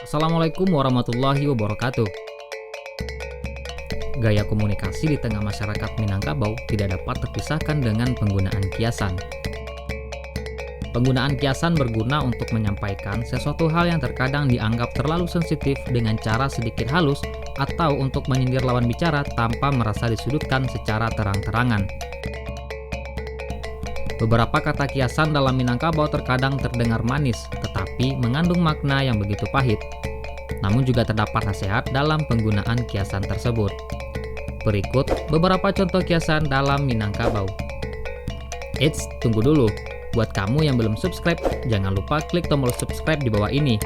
Assalamualaikum warahmatullahi wabarakatuh. Gaya komunikasi di tengah masyarakat Minangkabau tidak dapat terpisahkan dengan penggunaan kiasan. Penggunaan kiasan berguna untuk menyampaikan sesuatu hal yang terkadang dianggap terlalu sensitif dengan cara sedikit halus atau untuk menyindir lawan bicara tanpa merasa disudutkan secara terang-terangan. Beberapa kata kiasan dalam Minangkabau terkadang terdengar manis, tetapi mengandung makna yang begitu pahit. Namun juga terdapat nasihat dalam penggunaan kiasan tersebut. Berikut beberapa contoh kiasan dalam Minangkabau. Eits, tunggu dulu. Buat kamu yang belum subscribe, jangan lupa klik tombol subscribe di bawah ini.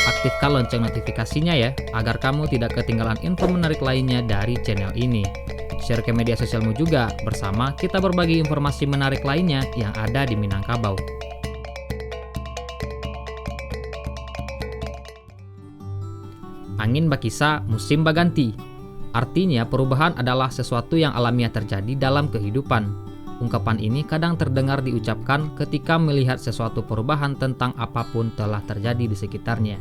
Aktifkan lonceng notifikasinya ya, agar kamu tidak ketinggalan info menarik lainnya dari channel ini. Share ke media sosialmu juga, bersama kita berbagi informasi menarik lainnya yang ada di Minangkabau. Angin bakisa, musim baganti. Artinya perubahan adalah sesuatu yang alamiah terjadi dalam kehidupan. Ungkapan ini kadang terdengar diucapkan ketika melihat sesuatu perubahan tentang apapun telah terjadi di sekitarnya.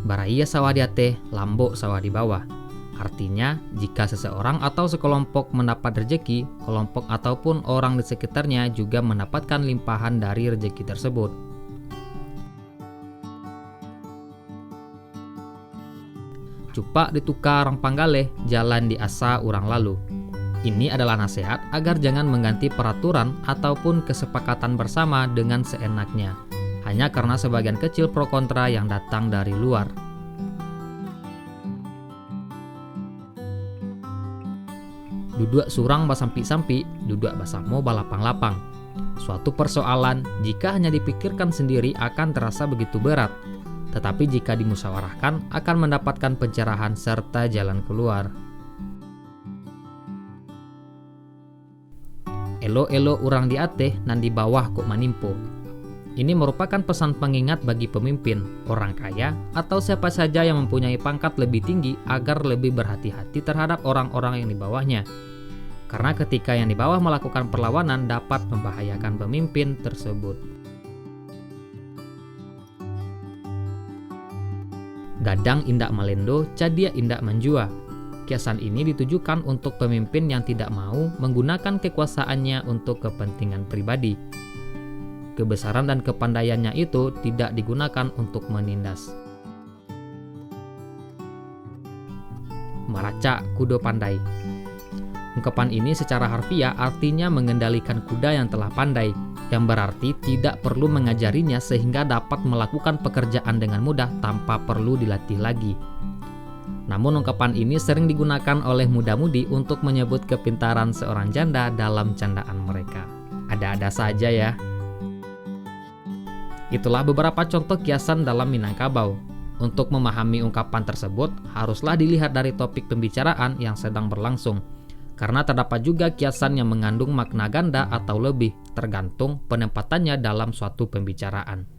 Baraya sawah di ateh, lambok sawah di bawah. Artinya, jika seseorang atau sekelompok mendapat rejeki, kelompok ataupun orang di sekitarnya juga mendapatkan limpahan dari rejeki tersebut. Cupak ditukar orang panggaleh, jalan diasa urang lalu. Ini adalah nasihat agar jangan mengganti peraturan ataupun kesepakatan bersama dengan seenaknya, hanya karena sebagian kecil pro kontra yang datang dari luar. Duduk surang basampi-sampi, duduk basamo balapang-lapang. Suatu persoalan jika hanya dipikirkan sendiri akan terasa begitu berat, tetapi jika dimusyawarahkan akan mendapatkan pencerahan serta jalan keluar. Elo-elo urang di ateh nan di bawah kok manimpo. Ini merupakan pesan pengingat bagi pemimpin, orang kaya, atau siapa saja yang mempunyai pangkat lebih tinggi agar lebih berhati-hati terhadap orang-orang yang di bawahnya. Karena ketika yang di bawah melakukan perlawanan dapat membahayakan pemimpin tersebut. Gadang indak malendo, cadia indak manjua. Kiasan ini ditujukan untuk pemimpin yang tidak mau menggunakan kekuasaannya untuk kepentingan pribadi. Kebesaran dan kepandaiannya itu tidak digunakan untuk menindas. Maraca kudo pandai. Ungkapan ini secara harfiah artinya mengendalikan kuda yang telah pandai, yang berarti tidak perlu mengajarinya sehingga dapat melakukan pekerjaan dengan mudah tanpa perlu dilatih lagi. Namun ungkapan ini sering digunakan oleh muda-mudi untuk menyebut kepintaran seorang janda dalam candaan mereka. Ada-ada saja ya. Itulah beberapa contoh kiasan dalam Minangkabau. Untuk memahami ungkapan tersebut, haruslah dilihat dari topik pembicaraan yang sedang berlangsung. Karena terdapat juga kiasan yang mengandung makna ganda atau lebih, tergantung penempatannya dalam suatu pembicaraan.